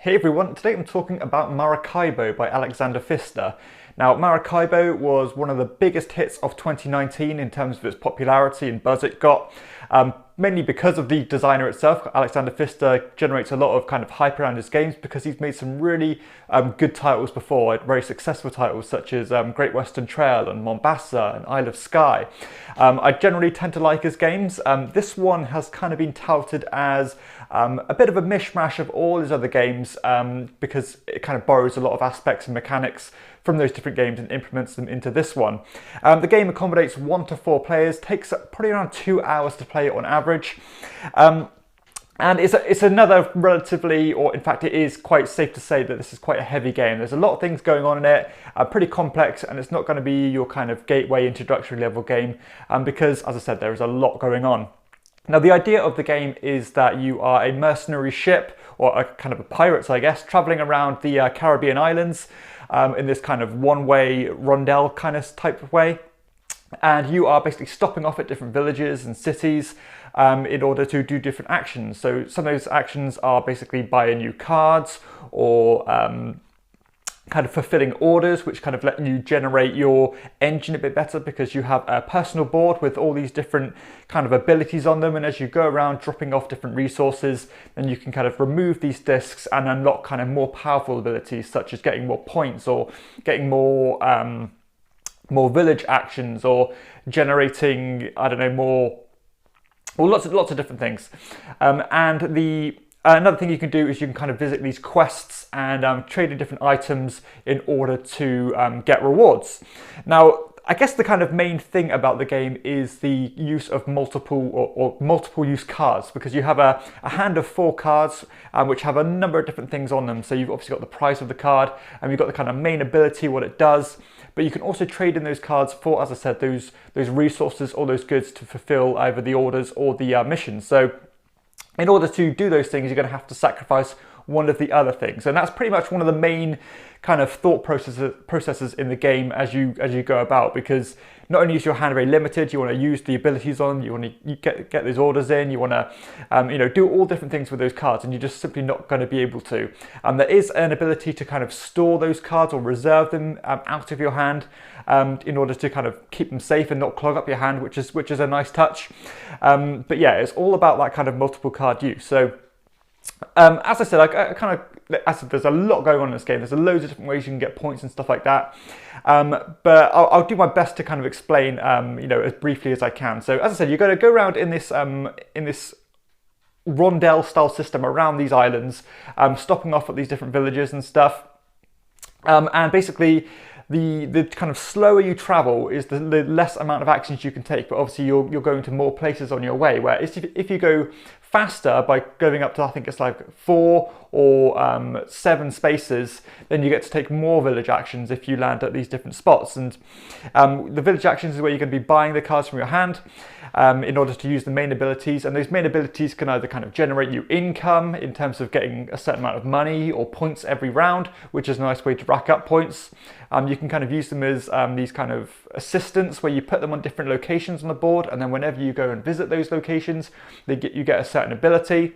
Hey everyone, today I'm talking about Maracaibo by Alexander Pfister. Now, Maracaibo was one of the biggest hits of 2019 in terms of its popularity and buzz it got. Mainly because of the designer itself. Alexander Pfister generates a lot of kind of hype around his games because he's made some really good titles before, like very successful titles such as Great Western Trail and Mombasa and Isle of Skye. I generally tend to like his games. This one has kind of been touted as a bit of a mishmash of all his other games because it kind of borrows a lot of aspects and mechanics from those different games and implements them into this one. The game accommodates 1 to 4 players, takes probably around 2 hours to play on average. And it's another relatively, or in fact it is quite safe to say that this is quite a heavy game. There's a lot of things going on in it, pretty complex, and it's not going to be your kind of gateway introductory level game because, as I said, there is a lot going on. Now, the idea of the game is that you are a mercenary ship, or a kind of a pirates, I guess, traveling around the Caribbean islands in this kind of one-way rondel kind of type of way. And you are basically stopping off at different villages and cities in order to do different actions. So some of those actions are basically buying new cards or kind of fulfilling orders, which kind of let you generate your engine a bit better because you have a personal board with all these different kind of abilities on them. And as you go around dropping off different resources, then you can kind of remove these discs and unlock kind of more powerful abilities, such as getting more points or getting more village actions or generating, I don't know, lots of different things. Another thing you can do is you can kind of visit these quests and trade in different items in order to get rewards. Now, I guess the kind of main thing about the game is the use of multiple use cards, because you have a hand of 4 cards which have a number of different things on them. So you've obviously got the price of the card and you've got the kind of main ability, what it does, but you can also trade in those cards for, as I said, those resources or those goods to fulfill either the orders or the missions. So in order to do those things, you're going to have to sacrifice one of the other things. And that's pretty much one of the main kind of thought processes in the game as you go about, because not only is your hand very limited, you want to use the abilities on, you want to get those orders in, you want to do all different things with those cards, and you're just simply not going to be able to. There is an ability to kind of store those cards or reserve them out of your hand in order to kind of keep them safe and not clog up your hand, which is a nice touch. But yeah, it's all about that kind of multiple card use. So as I said, there's a lot going on in this game. There's loads of different ways you can get points and stuff like that. But I'll do my best to kind of explain, as briefly as I can. So as I said, you're going to go around in this rondel style system around these islands, stopping off at these different villages and stuff. And basically, the kind of slower you travel is the less amount of actions you can take, but obviously you're going to more places on your way, where if you go faster by going up to, I think it's like 4 or 7 spaces, then you get to take more village actions if you land at these different spots. And the village actions is where you're going to be buying the cards from your hand in order to use the main abilities, and those main abilities can either kind of generate you income in terms of getting a certain amount of money or points every round, which is a nice way to rack up points. You can kind of use them as these kind of assistants where you put them on different locations on the board, and then whenever you go and visit those locations, you get a certain ability.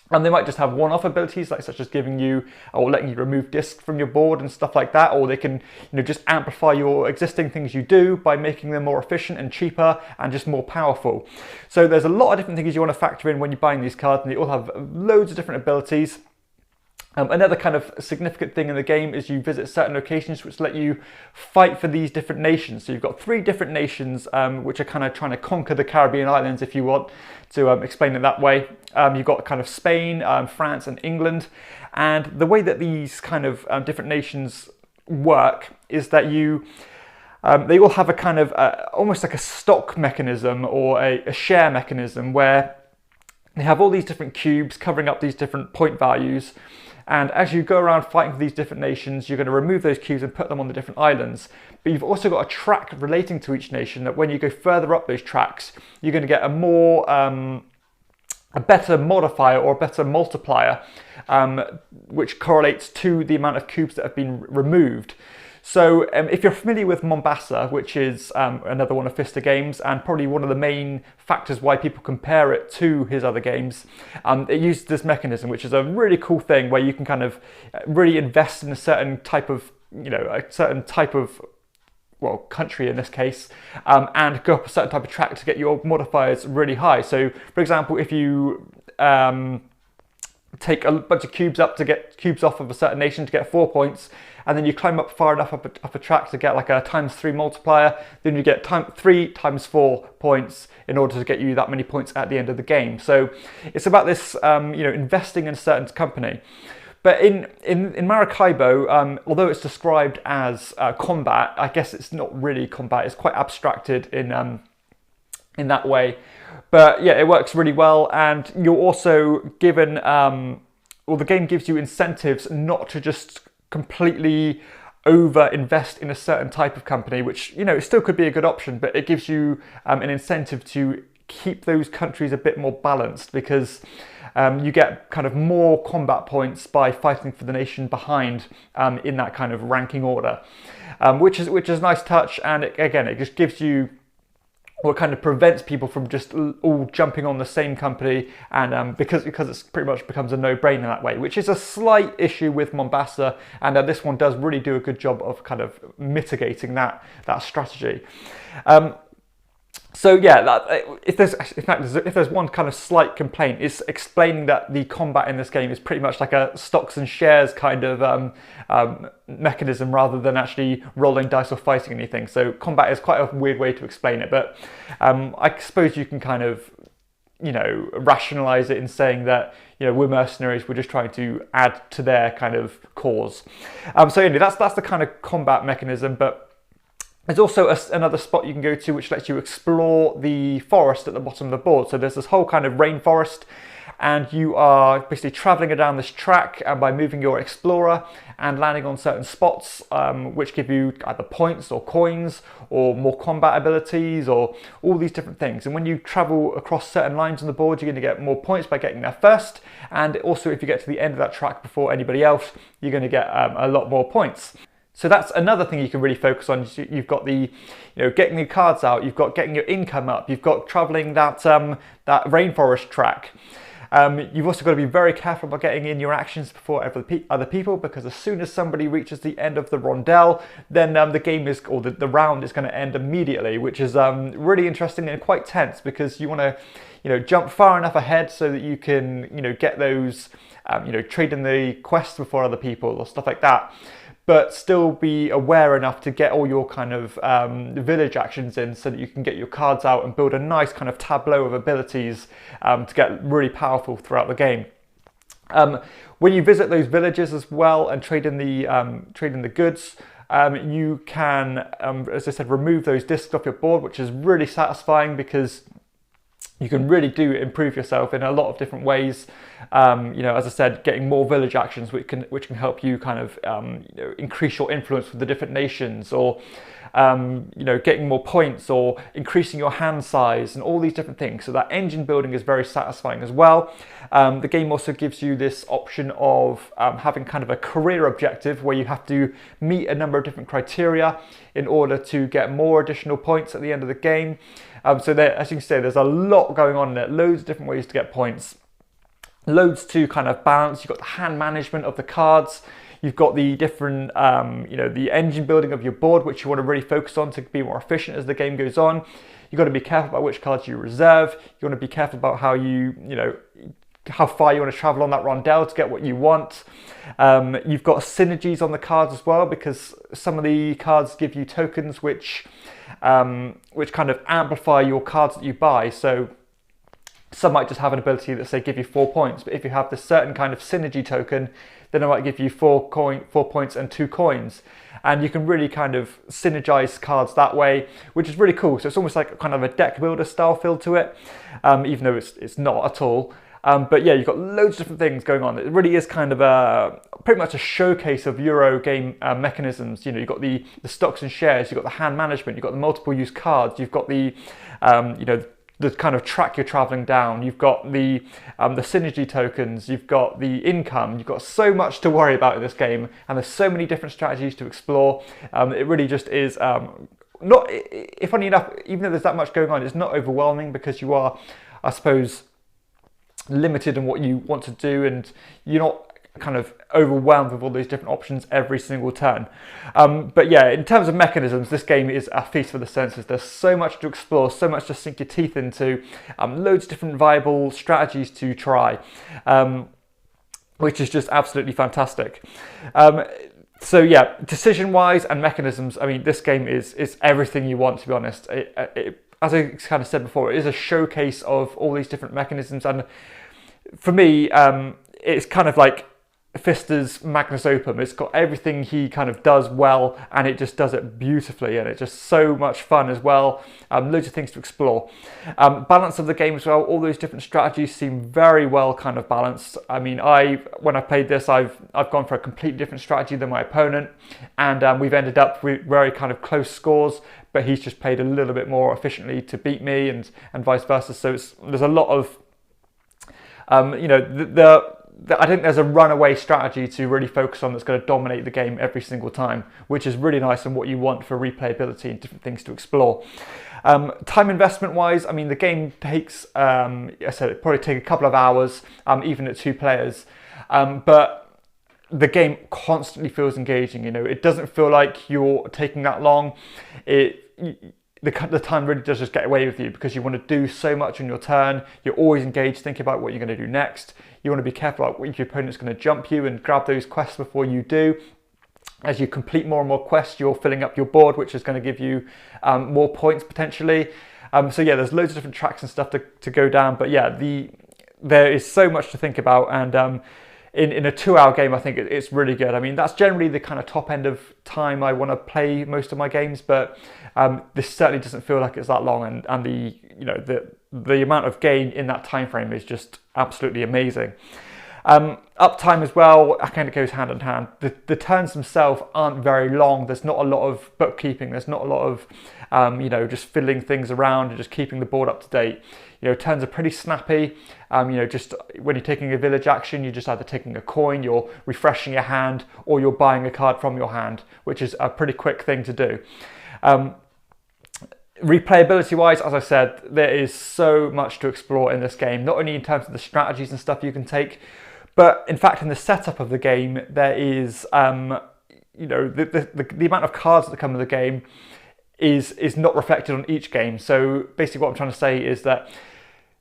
And they might just have one-off abilities, like such as giving you or letting you remove discs from your board and stuff like that, or they can just amplify your existing things you do by making them more efficient and cheaper and just more powerful. So there's a lot of different things you want to factor in when you're buying these cards, and they all have loads of different abilities. Another kind of significant thing in the game is you visit certain locations which let you fight for these different nations. So you've got 3 different nations which are kind of trying to conquer the Caribbean islands, if you want to explain it that way. You've got kind of Spain, France and England. And the way that these kind of different nations work is that they all have a kind of almost like a stock mechanism or a share mechanism, where they have all these different cubes covering up these different point values. And as you go around fighting for these different nations, you're going to remove those cubes and put them on the different islands. But you've also got a track relating to each nation that when you go further up those tracks, you're going to get a better modifier or a better multiplier, which correlates to the amount of cubes that have been removed. So if you're familiar with Mombasa, which is another one of Pfister games, and probably one of the main factors why people compare it to his other games, it uses this mechanism, which is a really cool thing where you can kind of really invest in a certain type of, well, country in this case, and go up a certain type of track to get your modifiers really high. So, for example, if you take a bunch of cubes up to get cubes off of a certain nation to get 4 points, and then you climb up far enough up a track to get like a ×3 multiplier, then you get 3 × 4 points in order to get you that many points at the end of the game. So it's about this, investing in a certain company. But in Maracaibo, although it's described as combat, I guess it's not really combat. It's quite abstracted in that way. But yeah, it works really well, and you're also given, the game gives you incentives not to just completely over-invest in a certain type of company, which, it still could be a good option, but it gives you an incentive to keep those countries a bit more balanced, because you get kind of more combat points by fighting for the nation behind in that kind of ranking order, which is a nice touch, and it just gives you, or kind of prevents people from just all jumping on the same company, and because it's pretty much becomes a no-brainer that way, which is a slight issue with Mombasa, and this one does really do a good job of kind of mitigating that strategy. So yeah, if there's one kind of slight complaint, it's explaining that the combat in this game is pretty much like a stocks and shares kind of mechanism, rather than actually rolling dice or fighting anything. So combat is quite a weird way to explain it, but I suppose you can kind of, rationalize it in saying that, we're mercenaries, we're just trying to add to their kind of cause. So anyway, that's the kind of combat mechanism, but there's also another spot you can go to which lets you explore the forest at the bottom of the board. So there's this whole kind of rainforest, and you are basically traveling down this track by moving your explorer and landing on certain spots, which give you either points or coins or more combat abilities or all these different things. And when you travel across certain lines on the board, you're going to get more points by getting there first. And also, if you get to the end of that track before anybody else, you're going to get a lot more points. So that's another thing you can really focus on. You've got the, getting the cards out, you've got getting your income up, you've got traveling that rainforest track. You've also got to be very careful about getting in your actions before other people, because as soon as somebody reaches the end of the rondelle, then the game is, or the round is going to end immediately, which is really interesting and quite tense, because you want to, jump far enough ahead so that you can, get those, trade in the quests before other people or stuff like that, but still be aware enough to get all your kind of village actions in, so that you can get your cards out and build a nice kind of tableau of abilities to get really powerful throughout the game. When you visit those villages as well and trade in the goods, you can, as I said, remove those discs off your board, which is really satisfying, because you can really do improve yourself in a lot of different ways. As I said, getting more village actions, which can help you kind of increase your influence with the different nations, or getting more points, or increasing your hand size, and all these different things. So that engine building is very satisfying as well. The game also gives you this option of having kind of a career objective, where you have to meet a number of different criteria in order to get more additional points at the end of the game. So there, as you can see, there's a lot going on in it, loads of different ways to get points, loads to kind of balance. You've got the hand management of the cards, you've got the different, the engine building of your board, which you want to really focus on to be more efficient as the game goes on. You've got to be careful about which cards you reserve. You want to be careful about how how far you want to travel on that rondelle to get what you want. You've got synergies on the cards as well, because some of the cards give you tokens which kind of amplify your cards that you buy. So some might just have an ability that say give you 4 points, but if you have this certain kind of synergy token, then it might give you 4 points and 2 coins. And you can really kind of synergize cards that way, which is really cool. So it's almost like kind of a deck builder style feel to it, even though it's not at all. But yeah, you've got loads of different things going on. It really is kind of pretty much a showcase of Euro game mechanisms. You've got the stocks and shares, you've got the hand management, you've got the multiple use cards, you've got the the kind of track you're traveling down. You've got the synergy tokens, you've got the income, you've got so much to worry about in this game, and there's so many different strategies to explore. It really just is not, if funny enough, even though there's that much going on, it's not overwhelming because you are, I suppose, limited in what you want to do, and you're not kind of overwhelmed with all these different options every single turn. But yeah, in terms of mechanisms, this game is a feast for the senses. There's so much to explore, so much to sink your teeth into, loads of different viable strategies to try, which is just absolutely fantastic. So yeah, decision-wise and mechanisms, I mean, this game is everything you want, to be honest. As I kind of said before, it is a showcase of all these different mechanisms, and for me, it's kind of like Pfister's Magnus Opum. It's got everything he kind of does well, and it just does it beautifully, and it's just so much fun as well. Loads of things to explore. Balance of the game as well. All those different strategies seem very well kind of balanced. I mean, when I played this, I've gone for a completely different strategy than my opponent, and we've ended up with very kind of close scores, but he's just played a little bit more efficiently to beat me, and vice versa. So there's a lot of I think there's a runaway strategy to really focus on that's going to dominate the game every single time, which is really nice and what you want for replayability and different things to explore. Time investment wise, I mean, the game takes, I said it'd probably take a couple of hours, even at 2 players, but the game constantly feels engaging. It doesn't feel like you're taking that long. The time really does just get away with you because you want to do so much on your turn. You're always engaged, thinking about what you're going to do next. You want to be careful about if your opponent's going to jump you and grab those quests before you do. As you complete more and more quests, you're filling up your board, which is going to give you more points potentially. So yeah, there's loads of different tracks and stuff to go down. But yeah, there is so much to think about, and in a 2-hour game, I think it's really good. I mean, that's generally the kind of top end of time I want to play most of my games, but this certainly doesn't feel like it's that long, and the amount of gain in that time frame is just absolutely amazing. Uptime as well, I kind of goes hand in hand. The turns themselves aren't very long. There's not a lot of bookkeeping. There's not a lot of just fiddling things around and just keeping the board up to date. Turns are pretty snappy. Just when you're taking a village action, you're just either taking a coin, you're refreshing your hand, or you're buying a card from your hand, which is a pretty quick thing to do. Replayability wise, as I said, there is so much to explore in this game, not only in terms of the strategies and stuff you can take, but in fact in the setup of the game, there is the amount of cards that come with the game is not reflected on each game. So basically what I'm trying to say is that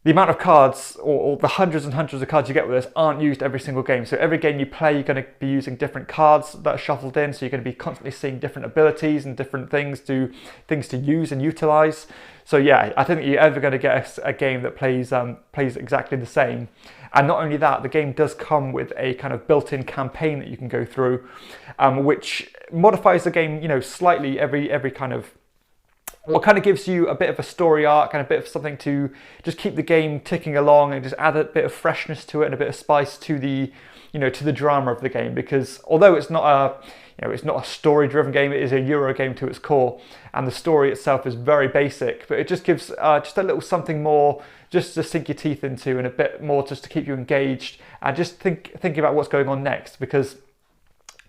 the amount of cards, or the hundreds and hundreds of cards you get with this, aren't used every single game. So every game you play, you're going to be using different cards that are shuffled in. So you're going to be constantly seeing different abilities and different things to use and utilize. So yeah, I don't think you're ever going to get a game that plays exactly the same. And not only that, the game does come with a kind of built-in campaign that you can go through, which modifies the game, slightly every kind of. What kind of gives you a bit of a story arc and a bit of something to just keep the game ticking along and just add a bit of freshness to it and a bit of spice to the, to the drama of the game. Because although it's not a story-driven game, it is a Euro game to its core, and the story itself is very basic. But it just gives just a little something more, just to sink your teeth into, and a bit more just to keep you engaged and just thinking about what's going on next. Because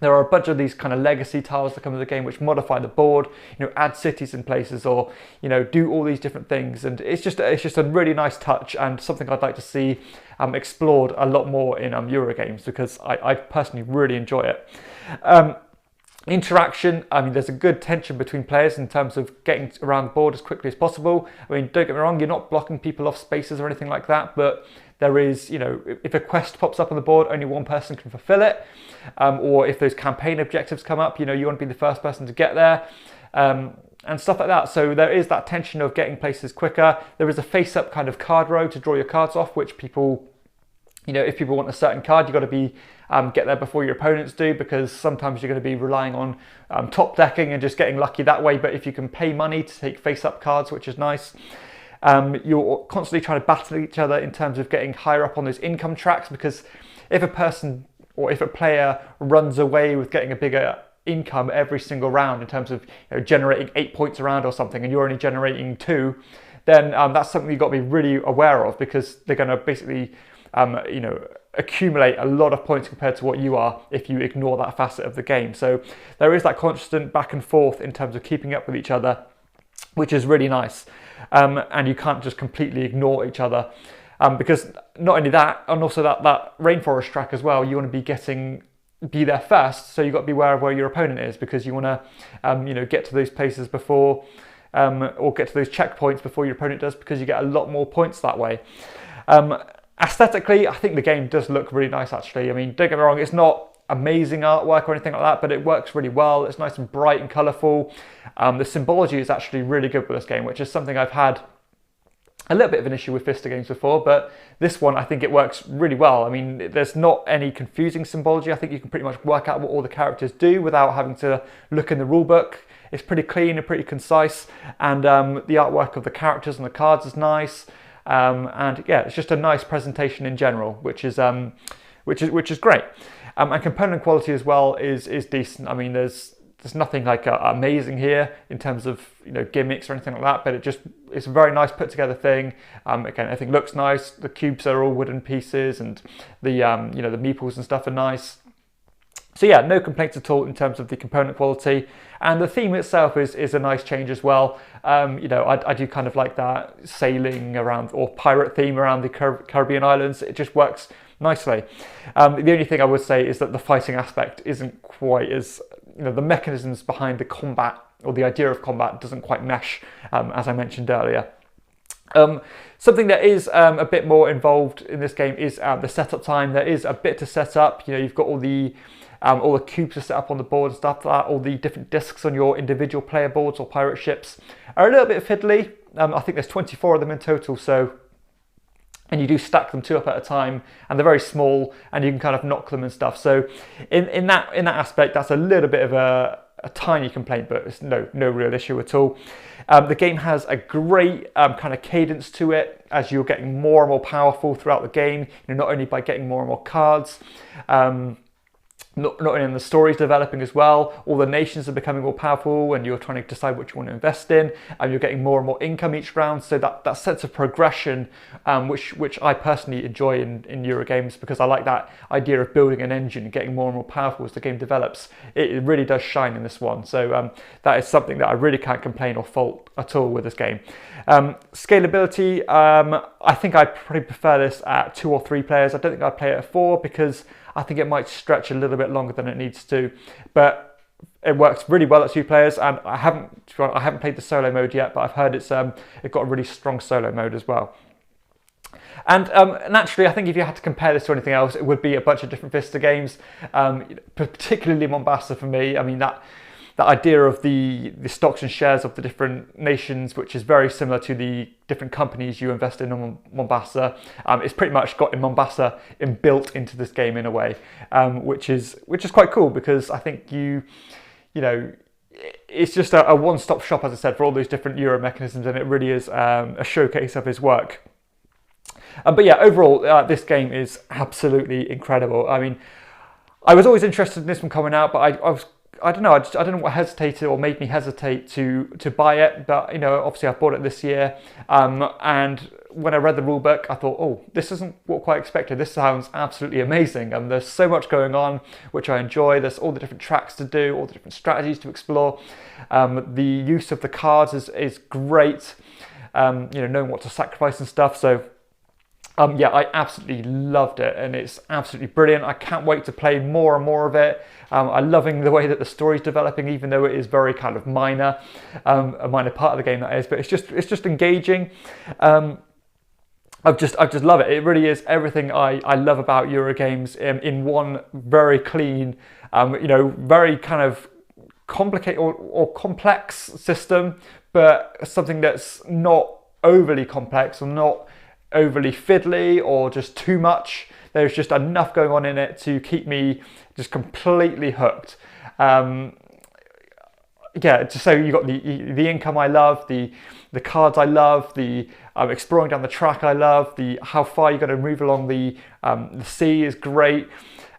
there are a bunch of these kind of legacy tiles that come with the game which modify the board, add cities in places, or do all these different things, and it's just a really nice touch and something I'd like to see explored a lot more in Euro games, because I personally really enjoy it. Interaction, I mean, there's a good tension between players in terms of getting around the board as quickly as possible. I mean, don't get me wrong, you're not blocking people off spaces or anything like that, but there is, if a quest pops up on the board, only one person can fulfill it. Or if those campaign objectives come up, you want to be the first person to get there, and stuff like that. So there is that tension of getting places quicker. There is a face-up kind of card row to draw your cards off, which people, if people want a certain card, you've got to be get there before your opponents do, because sometimes you're going to be relying on top decking and just getting lucky that way. But if you can pay money to take face-up cards, which is nice. You're constantly trying to battle each other in terms of getting higher up on those income tracks, because if a person or if a player runs away with getting a bigger income every single round in terms of generating 8 points a round or something, and you're only generating 2, then that's something you've got to be really aware of, because they're going to basically accumulate a lot of points compared to what you are if you ignore that facet of the game. So there is that constant back and forth in terms of keeping up with each other, which is really nice. And you can't just completely ignore each other, because not only that, and also that rainforest track as well, you want to be there first, so you've got to be aware of where your opponent is, because you want to get to those places before, or get to those checkpoints before your opponent does, because you get a lot more points that way. Aesthetically, I think the game does look really nice, actually. I mean, don't get me wrong, it's not amazing artwork or anything like that, but it works really well. It's nice and bright and colourful. The symbology is actually really good with this game, which is something I've had a little bit of an issue with Pfister games before, but this one, I think it works really well. I mean, there's not any confusing symbology. I think you can pretty much work out what all the characters do without having to look in the rulebook. It's pretty clean and pretty concise, and the artwork of the characters and the cards is nice. And yeah, it's just a nice presentation in general, which is great. And component quality as well is decent. I mean, there's nothing like amazing here in terms of gimmicks or anything like that, but it's a very nice put together thing. Again, everything looks nice. The cubes are all wooden pieces, and the the meeples and stuff are nice. So yeah, no complaints at all in terms of the component quality, and the theme itself is a nice change as well. I do kind of like that sailing around or pirate theme around the Caribbean islands. It just works nicely. The only thing I would say is that the fighting aspect isn't quite as, the mechanisms behind the combat, or the idea of combat, doesn't quite mesh, as I mentioned earlier. Something that is a bit more involved in this game is the setup time. There is a bit to set up. You've got all the cubes to set up on the board and stuff like that. All the different discs on your individual player boards or pirate ships are a little bit fiddly. I think there's 24 of them in total, and you do stack them 2 up at a time, and they're very small, and you can kind of knock them and stuff. So in that aspect, that's a little bit of a tiny complaint, but it's no real issue at all. The game has a great kind of cadence to it as you're getting more and more powerful throughout the game. Not only by getting more and more cards, not only in the stories developing as well, all the nations are becoming more powerful, and you're trying to decide what you want to invest in, and you're getting more and more income each round. So that sense of progression, which I personally enjoy in Euro games, because I like that idea of building an engine and getting more and more powerful as the game develops. It really does shine in this one. So that is something that I really can't complain or fault at all with this game. Scalability, I think I probably prefer this at 2 or 3 players. I don't think I'd play it at 4, because I think it might stretch a little bit longer than it needs to, but it works really well at 2 players. And I haven't played the solo mode yet, but I've heard it's got a really strong solo mode as well. And naturally, I think if you had to compare this to anything else, it would be a bunch of different Pfister games, particularly Mombasa for me. I mean, that idea of the stocks and shares of the different nations, which is very similar to the different companies you invest in Mombasa, it's pretty much got in Mombasa inbuilt into this game in a way, which is quite cool, because I think it's just a one-stop shop, as I said, for all those different Euro mechanisms, and it really is a showcase of his work. But yeah, overall, this game is absolutely incredible. I mean, I was always interested in this one coming out, but I don't know. I don't know what hesitated or made me hesitate to buy it. But obviously I bought it this year, and when I read the rulebook, I thought, oh, this isn't what I expected. This sounds absolutely amazing. There's so much going on, which I enjoy. There's all the different tracks to do, all the different strategies to explore. The use of the cards is great. Knowing what to sacrifice and stuff. So. Yeah, I absolutely loved it, and it's absolutely brilliant. I can't wait to play more and more of it. I'm loving the way that the story's developing, even though it is very kind of minor, a minor part of the game that is. But it's just engaging. I just love it. It really is everything I love about Euro games in one very clean, very kind of complicated or complex system, but something that's not overly complex or not overly fiddly or just too much. There's just enough going on in it to keep me just completely hooked. Yeah, so you got the income I love, the cards I love, the exploring down the track I love, the how far you're going to move along the sea is great.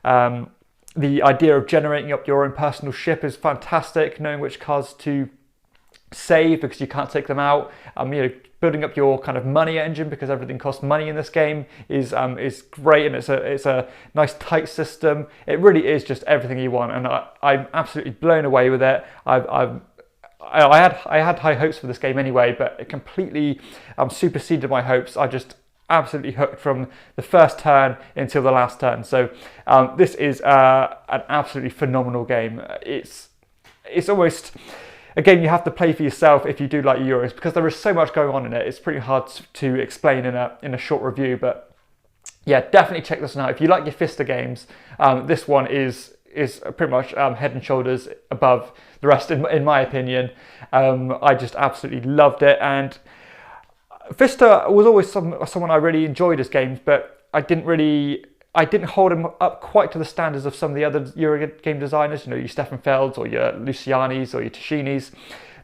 The idea of generating up your own personal ship is fantastic, knowing which cards to save because you can't take them out. Building up your kind of money engine, because everything costs money in this game, is great, and it's a nice tight system. It really is just everything you want, and I'm absolutely blown away with it. I had high hopes for this game anyway, but it completely superseded my hopes. I just absolutely hooked from the first turn until the last turn. So this is an absolutely phenomenal game. It's almost a game you have to play for yourself if you do like Euros, because there is so much going on in it. It's pretty hard to explain in a short review, but yeah, definitely check this one out. If you like your Pfister games, this one is pretty much head and shoulders above the rest, in my opinion. I just absolutely loved it, and Pfister was always someone I really enjoyed his games, but I didn't hold him up quite to the standards of some of the other Euro game designers, your Stefan Felds or your Lucianis or your Tashinis.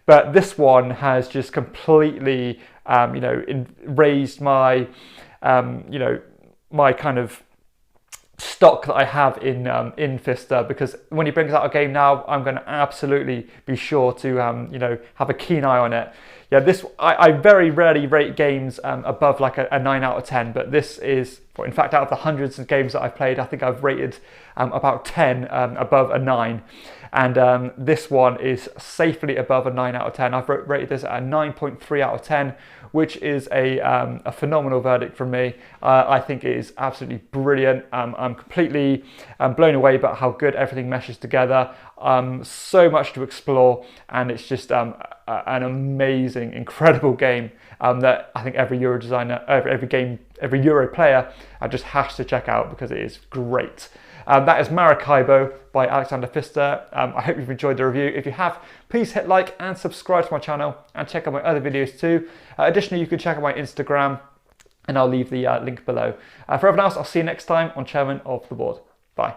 But this one has just completely, raised my, my kind of stock that I have in Pfister, because when he brings out a game now, I'm going to absolutely be sure to have a keen eye on it. Yeah, I very rarely rate games above like a 9 out of 10, but this is, in fact, out of the hundreds of games that I've played, I think I've rated about 10 above a 9. And this one is safely above a 9 out of 10. I've rated this at a 9.3 out of 10, which is a phenomenal verdict from me. I think it is absolutely brilliant. I'm completely blown away about how good everything meshes together. So much to explore, and it's just an amazing, incredible game that I think every Euro designer, every Euro player just has to check out, because it is great. That is Maracaibo by Alexander Pfister. I hope you've enjoyed the review. If you have, please hit like and subscribe to my channel, and check out my other videos too. Additionally, you can check out my Instagram, and I'll leave the link below. For everyone else, I'll see you next time on Chairman of the Board. Bye.